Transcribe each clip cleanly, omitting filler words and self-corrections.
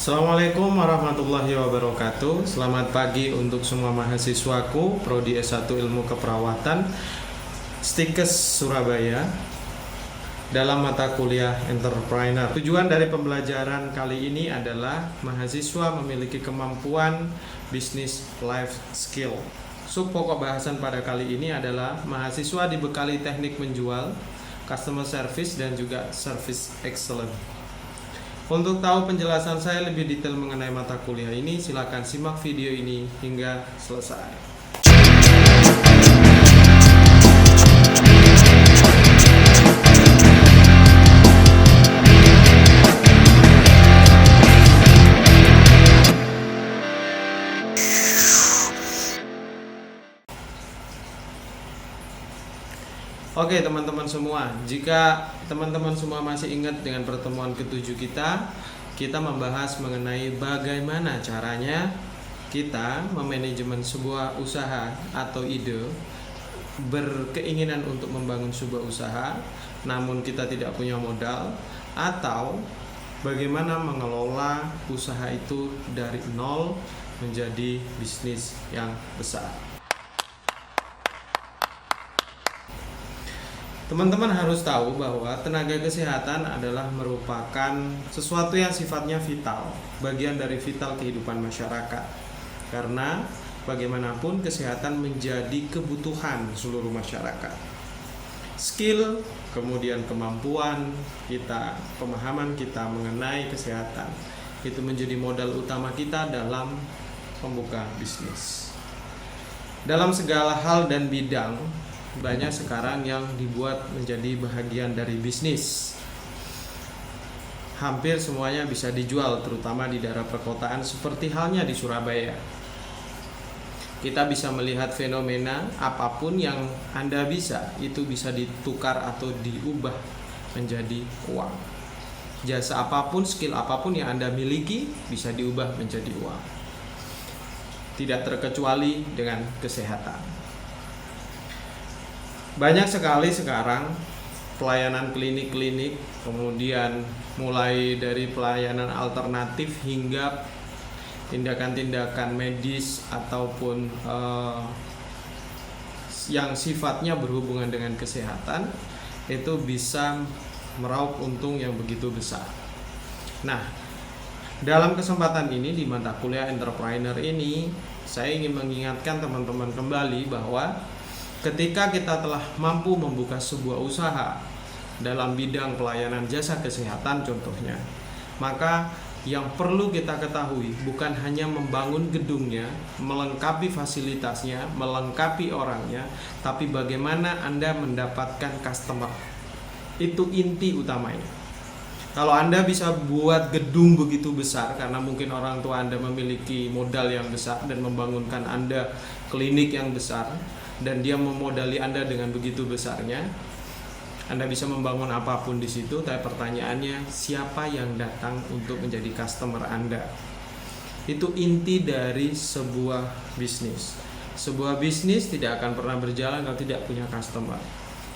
Assalamualaikum warahmatullahi wabarakatuh. Selamat pagi untuk semua mahasiswaku Prodi S1 Ilmu Keperawatan Stikes Surabaya dalam mata kuliah Entrepreneur. Tujuan dari pembelajaran kali ini adalah mahasiswa memiliki kemampuan bisnis life skill. Sub pokok bahasan pada kali ini adalah mahasiswa dibekali teknik menjual, customer service, dan juga service excellence. Untuk tahu penjelasan saya lebih detail mengenai mata kuliah ini, silakan simak video ini hingga selesai. Oke teman-teman semua, jika teman-teman semua masih ingat dengan pertemuan ke-7 kita membahas mengenai bagaimana caranya kita memanajemen sebuah usaha atau ide, berkeinginan untuk membangun sebuah usaha namun kita tidak punya modal, atau bagaimana mengelola usaha itu dari nol menjadi bisnis yang besar. Teman-teman harus tahu bahwa tenaga kesehatan adalah merupakan sesuatu yang sifatnya vital, bagian dari vital kehidupan masyarakat. Karena bagaimanapun kesehatan menjadi kebutuhan seluruh masyarakat. Skill, kemudian kemampuan kita, pemahaman kita mengenai kesehatan, itu menjadi modal utama kita dalam membuka bisnis. Dalam segala hal dan bidang, banyak sekarang yang dibuat menjadi bahagian dari bisnis. Hampir semuanya bisa dijual, terutama di daerah perkotaan seperti halnya di Surabaya. Kita bisa melihat fenomena apapun yang Anda bisa, itu bisa ditukar atau diubah menjadi uang. Jasa apapun, skill apapun yang Anda miliki bisa diubah menjadi uang. Tidak terkecuali dengan kesehatan. Banyak sekali sekarang pelayanan klinik-klinik, kemudian mulai dari pelayanan alternatif hingga tindakan-tindakan medis ataupun yang sifatnya berhubungan dengan kesehatan, itu bisa meraup untung yang begitu besar. Nah, dalam kesempatan ini di mata kuliah Entrepreneur ini, saya ingin mengingatkan teman-teman kembali bahwa ketika kita telah mampu membuka sebuah usaha dalam bidang pelayanan jasa kesehatan contohnya, maka yang perlu kita ketahui bukan hanya membangun gedungnya, melengkapi fasilitasnya, melengkapi orangnya, tapi bagaimana Anda mendapatkan customer. Itu inti utamanya. Kalau Anda bisa buat gedung begitu besar karena mungkin orang tua Anda memiliki modal yang besar dan membangunkan Anda klinik yang besar, dan dia memodali Anda dengan begitu besarnya, Anda bisa membangun apapun di situ. Tapi pertanyaannya, siapa yang datang untuk menjadi customer Anda? Itu inti dari sebuah bisnis. Sebuah bisnis tidak akan pernah berjalan kalau tidak punya customer.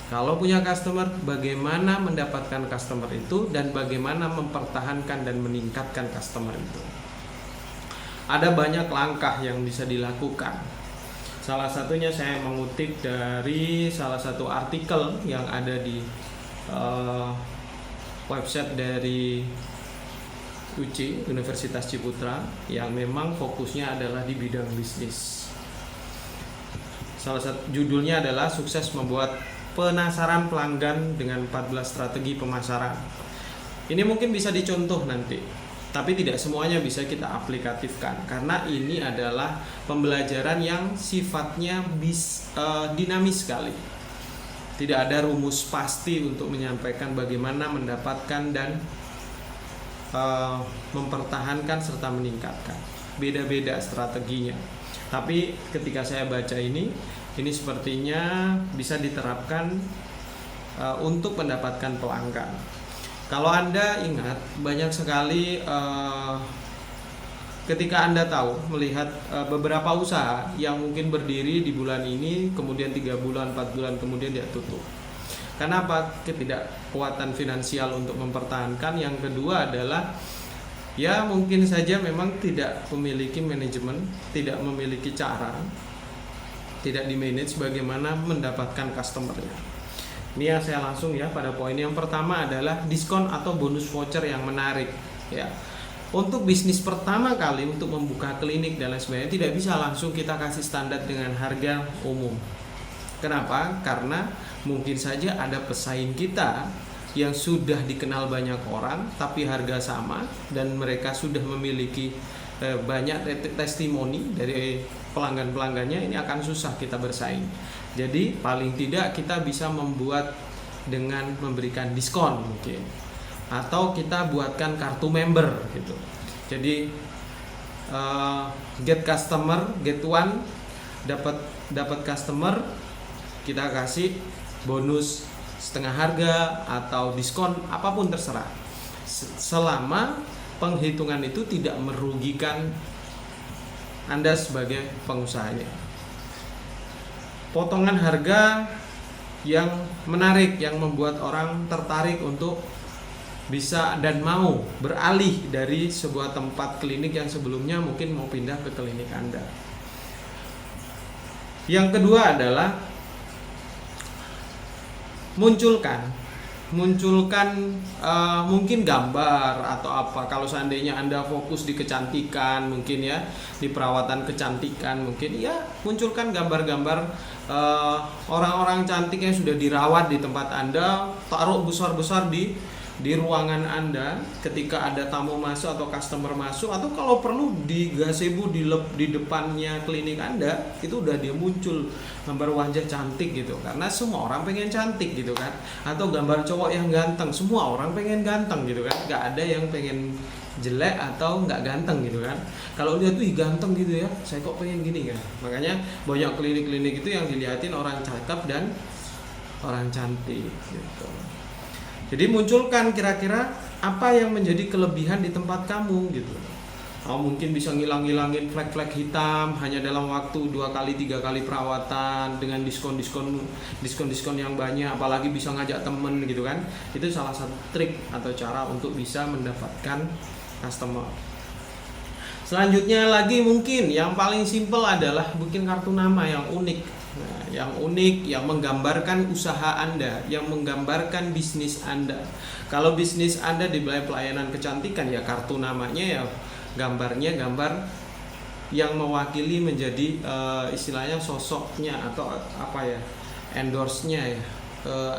Kalau punya customer, bagaimana mendapatkan customer itu dan bagaimana mempertahankan dan meningkatkan customer itu. Ada banyak langkah yang bisa dilakukan. Salah satunya saya mengutip dari salah satu artikel yang ada di website dari UC, Universitas Ciputra, yang memang fokusnya adalah di bidang bisnis. Salah satu judulnya adalah Sukses Membuat Penasaran Pelanggan dengan 14 Strategi Pemasaran. Ini mungkin bisa dicontoh nanti, tapi tidak semuanya bisa kita aplikatifkan karena ini adalah pembelajaran yang sifatnya dinamis sekali. Tidak ada rumus pasti untuk menyampaikan bagaimana mendapatkan dan mempertahankan serta meningkatkan. Beda-beda strateginya. Tapi ketika saya baca ini sepertinya bisa diterapkan untuk mendapatkan pelanggan. Kalau Anda ingat, banyak sekali ketika Anda melihat beberapa usaha yang mungkin berdiri di bulan ini, kemudian 3 bulan, 4 bulan kemudian dia tutup. Kenapa? Ketidakkuatan finansial untuk mempertahankan. Yang kedua adalah ya mungkin saja memang tidak memiliki manajemen, tidak memiliki cara, tidak di manage bagaimana mendapatkan customernya. Ini yang saya langsung ya pada poin yang pertama adalah diskon atau bonus voucher yang menarik ya. Untuk bisnis pertama kali untuk membuka klinik dan lain sebagainya tidak bisa langsung kita kasih standar dengan harga umum. Kenapa? Karena mungkin saja ada pesaing kita yang sudah dikenal banyak orang tapi harga sama dan mereka sudah memiliki banyak testimoni dari pelanggan-pelanggannya, ini akan susah kita bersaing. Jadi paling tidak kita bisa membuat dengan memberikan diskon mungkin, atau kita buatkan kartu member gitu. Jadi get customer, get one, dapat customer, kita kasih bonus setengah harga atau diskon apapun terserah, selama penghitungan itu tidak merugikan Anda sebagai pengusahanya. Potongan harga yang menarik, yang membuat orang tertarik untuk bisa dan mau beralih dari sebuah tempat klinik yang sebelumnya mungkin mau pindah ke klinik Anda. Yang kedua adalah munculkan mungkin gambar atau apa. Kalau seandainya Anda fokus di kecantikan mungkin ya, di perawatan kecantikan mungkin ya, munculkan gambar-gambar orang-orang cantik yang sudah dirawat di tempat Anda, taruh besar-besar di ruangan Anda ketika ada tamu masuk atau customer masuk, atau kalau perlu di gazebo di depannya klinik Anda, itu udah dia muncul gambar wajah cantik gitu, karena semua orang pengen cantik gitu kan, atau gambar cowok yang ganteng, semua orang pengen ganteng gitu kan, nggak ada yang pengen jelek atau nggak ganteng gitu kan. Kalau lihat tuh ganteng gitu ya, saya kok pengen gini kan. Makanya banyak klinik-klinik itu yang dilihatin orang cakep dan orang cantik gitu. Jadi munculkan kira-kira apa yang menjadi kelebihan di tempat kamu gitu. Mungkin bisa ngilang-ngilangin flek-flek hitam hanya dalam waktu 2 kali 3 kali perawatan dengan diskon yang banyak, apalagi bisa ngajak temen gitu kan. Itu salah satu trik atau cara untuk bisa mendapatkan customer. Selanjutnya lagi mungkin yang paling simpel adalah bikin kartu nama yang unik. Nah, yang unik, yang menggambarkan usaha Anda, yang menggambarkan bisnis Anda. Kalau bisnis Anda di pelayanan kecantikan, ya kartu namanya ya gambarnya gambar yang mewakili menjadi istilahnya sosoknya atau apa ya, endorse-nya ya,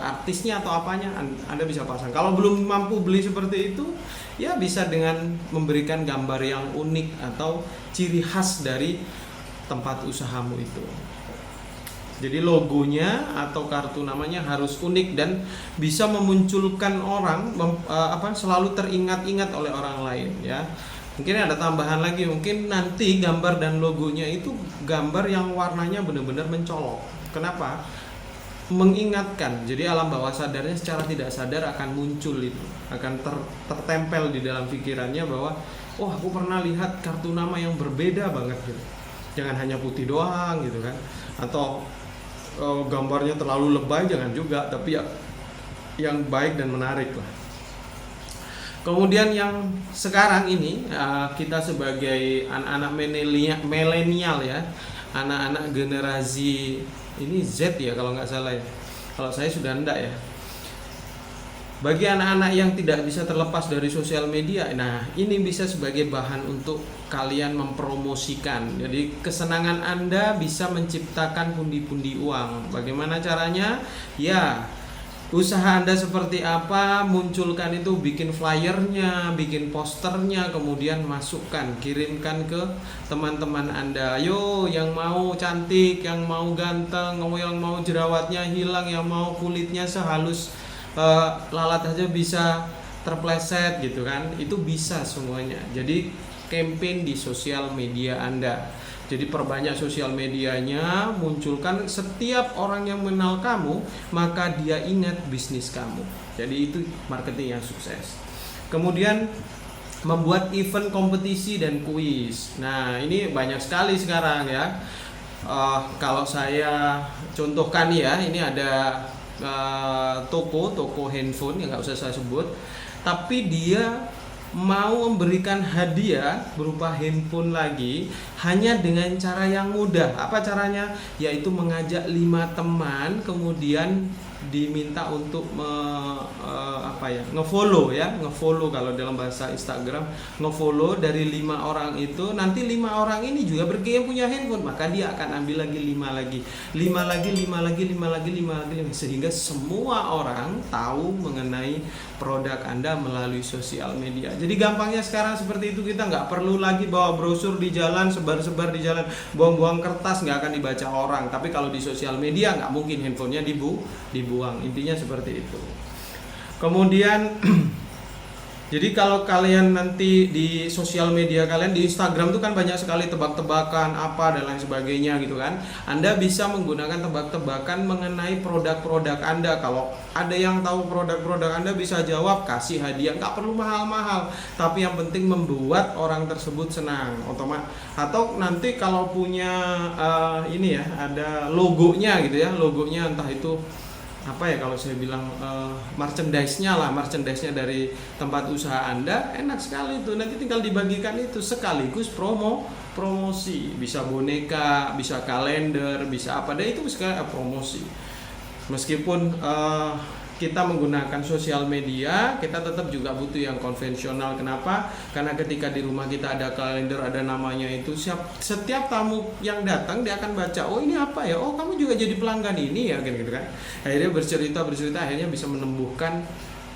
artisnya atau apanya Anda bisa pasang. Kalau belum mampu beli seperti itu, ya bisa dengan memberikan gambar yang unik atau ciri khas dari tempat usahamu itu. Jadi logonya atau kartu namanya harus unik dan bisa memunculkan orang selalu teringat-ingat oleh orang lain ya. Mungkin ada tambahan lagi, mungkin nanti gambar dan logonya itu gambar yang warnanya benar-benar mencolok. Kenapa? Mengingatkan. Jadi alam bawah sadarnya secara tidak sadar akan muncul itu, akan tertempel di dalam pikirannya bahwa oh, aku pernah lihat kartu nama yang berbeda banget gitu. Jangan hanya putih doang gitu kan, atau gambarnya terlalu lebay, jangan juga, tapi ya yang baik dan menarik lah. Kemudian yang sekarang ini kita sebagai anak-anak milenial ya, anak-anak generasi ini Z ya kalau nggak salah ya, kalau saya sudah enggak ya. Bagi anak-anak yang tidak bisa terlepas dari sosial media, nah ini bisa sebagai bahan untuk kalian mempromosikan. Jadi kesenangan Anda bisa menciptakan pundi-pundi uang. Bagaimana caranya? Ya, usaha Anda seperti apa, munculkan itu, bikin flyernya, bikin posternya, kemudian masukkan, kirimkan ke teman-teman Anda. Yo, yang mau cantik, yang mau ganteng, yang mau jerawatnya hilang, yang mau kulitnya sehalus lalat aja bisa terpleset gitu kan, itu bisa semuanya. Jadi campaign di sosial media Anda, jadi perbanyak sosial medianya, munculkan setiap orang yang mengenal kamu maka dia ingat bisnis kamu. Jadi itu marketing yang sukses. Kemudian membuat event kompetisi dan kuis. Nah ini banyak sekali sekarang ya. Kalau saya contohkan ya, ini ada toko handphone yang nggak usah saya sebut, tapi dia mau memberikan hadiah berupa handphone lagi hanya dengan cara yang mudah. Apa caranya? Yaitu mengajak 5 teman, kemudian diminta untuk ngefollow kalau dalam bahasa Instagram, ngefollow dari 5 orang itu. Nanti 5 orang ini juga yang punya handphone, maka dia akan ambil lagi 5 lagi, sehingga semua orang tahu mengenai produk Anda melalui sosial media. Jadi gampangnya sekarang seperti itu, kita nggak perlu lagi bawa brosur di jalan, sebar-sebar di jalan, buang-buang kertas, nggak akan dibaca orang. Tapi kalau di sosial media nggak mungkin handphonenya dibuang. Intinya seperti itu. Kemudian jadi kalau kalian nanti di sosial media kalian, di Instagram itu kan banyak sekali tebak-tebakan apa dan lain sebagainya gitu kan. Anda bisa menggunakan tebak-tebakan mengenai produk-produk Anda. Kalau ada yang tahu produk-produk Anda bisa jawab, kasih hadiah, nggak perlu mahal-mahal, tapi yang penting membuat orang tersebut senang otomatis. Atau nanti kalau punya ada logonya gitu ya, logonya entah itu apa ya, kalau saya bilang merchandise-nya dari tempat usaha Anda, enak sekali itu. Nanti tinggal dibagikan itu sekaligus promosi, bisa boneka, bisa kalender, bisa apa deh, itu sekali promosi. Meskipun kita menggunakan sosial media, kita tetap juga butuh yang konvensional. Kenapa? Karena ketika di rumah kita ada kalender, ada namanya itu, setiap tamu yang datang dia akan baca, oh ini apa ya, oh kamu juga jadi pelanggan ini ya, gitu kan. Akhirnya bercerita akhirnya bisa menumbuhkan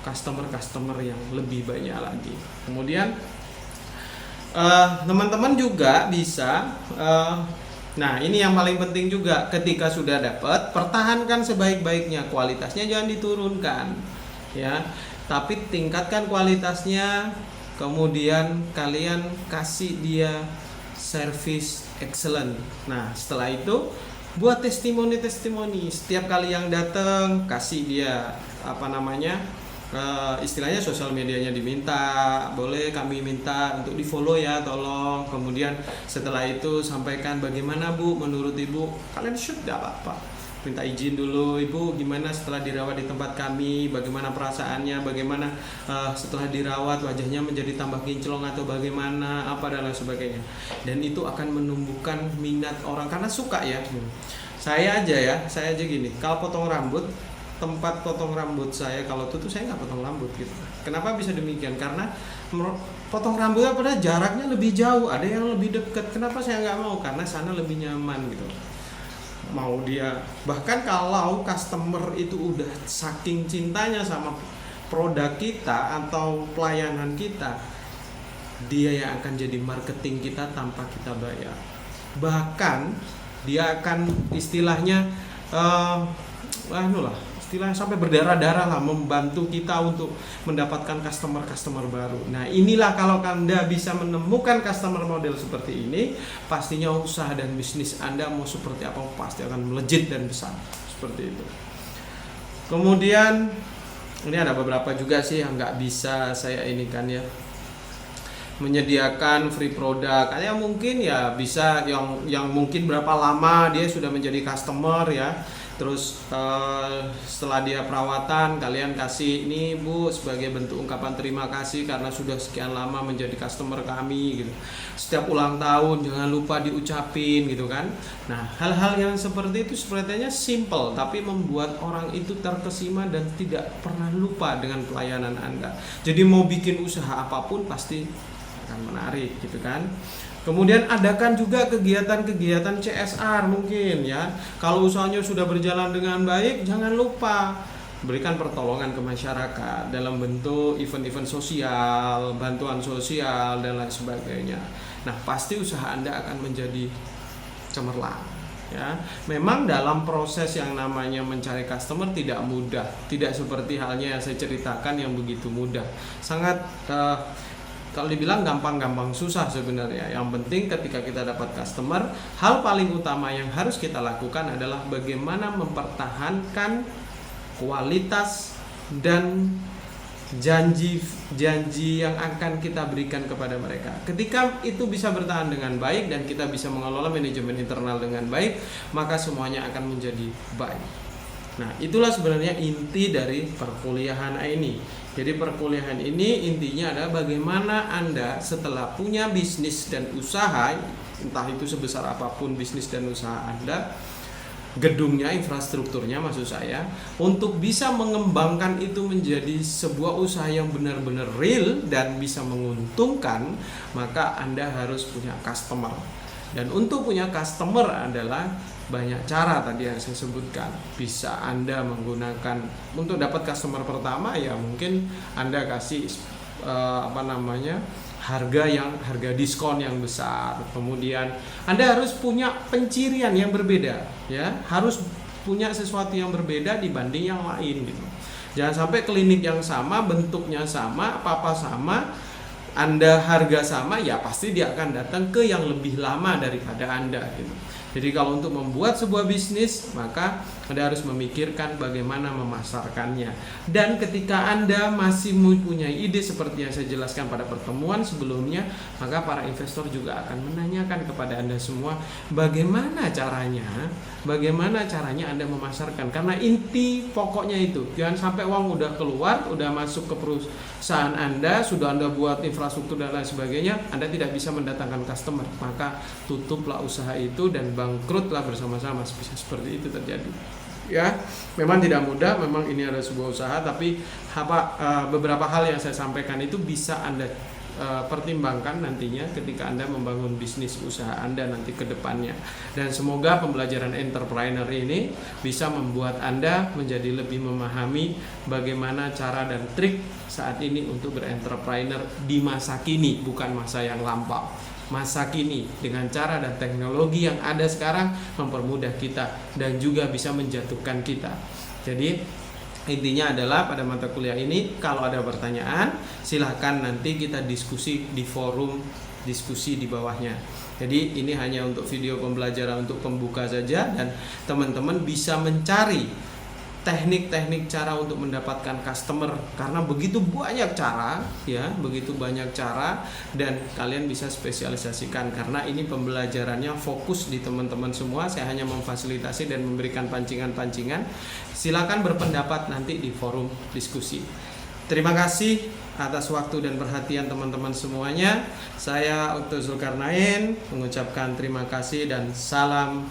customer yang lebih banyak lagi. Kemudian teman-teman juga bisa nah ini yang paling penting juga, ketika sudah dapat, pertahankan sebaik-baiknya, kualitasnya jangan diturunkan ya, tapi tingkatkan kualitasnya. Kemudian kalian kasih dia service excellent. Nah setelah itu buat testimoni, setiap kali yang datang kasih dia istilahnya sosial medianya diminta, boleh kami minta untuk di follow ya tolong. Kemudian setelah itu sampaikan, bagaimana Bu menurut Ibu, kalian shoot gak apa-apa, minta izin dulu, Ibu gimana setelah dirawat di tempat kami, bagaimana perasaannya, bagaimana setelah dirawat wajahnya menjadi tambah kinclong atau bagaimana, apa dan lain sebagainya. Dan itu akan menumbuhkan minat orang karena suka ya. Saya aja gini, kalau potong rambut, tempat potong rambut saya kalau tuh saya nggak potong rambut gitu. Kenapa bisa demikian? Karena potong rambutnya pada jaraknya lebih jauh, ada yang lebih dekat. Kenapa saya nggak mau? Karena sana lebih nyaman gitu. Mau dia, bahkan kalau customer itu udah saking cintanya sama produk kita atau pelayanan kita, dia yang akan jadi marketing kita tanpa kita bayar. Bahkan dia akan istilahnya sampai berdarah-darah lah membantu kita untuk mendapatkan customer baru. Nah inilah, kalau Anda bisa menemukan customer model seperti ini, pastinya usaha dan bisnis Anda mau seperti apa pasti akan melejit dan besar seperti itu. Kemudian ini ada beberapa juga sih yang nggak bisa saya inikan ya, menyediakan free produk. Ada yang mungkin ya bisa, yang mungkin berapa lama dia sudah menjadi customer ya. Terus setelah dia perawatan, kalian kasih ini Bu sebagai bentuk ungkapan terima kasih karena sudah sekian lama menjadi customer kami gitu. Setiap ulang tahun jangan lupa diucapin gitu kan. Nah hal-hal yang seperti itu sepertinya simple, tapi membuat orang itu terkesima dan tidak pernah lupa dengan pelayanan Anda. Jadi mau bikin usaha apapun pasti akan menarik gitu kan. Kemudian adakan juga kegiatan-kegiatan CSR mungkin ya. Kalau usahanya sudah berjalan dengan baik, jangan lupa berikan pertolongan ke masyarakat dalam bentuk event-event sosial, bantuan sosial dan lain sebagainya. Nah, pasti usaha Anda akan menjadi cemerlang ya. Memang dalam proses yang namanya mencari customer tidak mudah, tidak seperti halnya yang saya ceritakan yang begitu mudah. Sangat kalau dibilang gampang-gampang susah sebenarnya. Yang penting ketika kita dapat customer, hal paling utama yang harus kita lakukan adalah bagaimana mempertahankan kualitas dan janji yang akan kita berikan kepada mereka. Ketika itu bisa bertahan dengan baik dan kita bisa mengelola manajemen internal dengan baik, maka semuanya akan menjadi baik. Nah, itulah sebenarnya inti dari perkuliahan ini. Jadi perkuliahan ini intinya adalah bagaimana Anda setelah punya bisnis dan usaha, entah itu sebesar apapun bisnis dan usaha Anda, gedungnya, infrastrukturnya maksud saya, untuk bisa mengembangkan itu menjadi sebuah usaha yang benar-benar real dan bisa menguntungkan, maka Anda harus punya customer. Dan untuk punya customer adalah banyak cara tadi yang saya sebutkan. Bisa Anda menggunakan untuk dapat customer pertama, ya mungkin Anda kasih harga diskon yang besar. Kemudian Anda harus punya pencirian yang berbeda, ya, harus punya sesuatu yang berbeda dibanding yang lain gitu. Jangan sampai klinik yang sama, bentuknya sama, apa-apa sama, Anda harga sama, ya pasti dia akan datang ke yang lebih lama daripada Anda gitu. Jadi kalau untuk membuat sebuah bisnis, maka Anda harus memikirkan bagaimana memasarkannya. Dan ketika Anda masih mempunyai ide seperti yang saya jelaskan pada pertemuan sebelumnya, maka para investor juga akan menanyakan kepada Anda semua bagaimana caranya Anda memasarkan. Karena inti pokoknya itu, jangan sampai uang udah keluar, udah masuk ke perusahaan Anda, sudah Anda buat infrastruktur dan lain sebagainya, Anda tidak bisa mendatangkan customer, maka tutuplah usaha itu dan bangkrutlah bersama-sama. Bisa seperti itu terjadi. Ya, memang tidak mudah, memang ini adalah sebuah usaha, tapi beberapa hal yang saya sampaikan itu bisa Anda pertimbangkan nantinya ketika Anda membangun bisnis usaha Anda nanti ke depannya. Dan semoga pembelajaran entrepreneur ini bisa membuat Anda menjadi lebih memahami bagaimana cara dan trik saat ini untuk berentrepreneur di masa kini, bukan masa yang lampau. Masa kini dengan cara dan teknologi yang ada sekarang mempermudah kita dan juga bisa menjatuhkan kita. Jadi intinya adalah pada mata kuliah ini kalau ada pertanyaan silahkan nanti kita diskusi di forum diskusi di bawahnya. Jadi ini hanya untuk video pembelajaran untuk pembuka saja, dan teman-teman bisa mencari teknik-teknik cara untuk mendapatkan customer, karena begitu banyak cara ya, dan kalian bisa spesialisasikan. Karena ini pembelajarannya fokus di teman-teman semua, saya hanya memfasilitasi dan memberikan pancingan-pancingan. Silakan berpendapat nanti di forum diskusi. Terima kasih atas waktu dan perhatian teman-teman semuanya. Saya Okto Zulkarnain mengucapkan terima kasih dan salam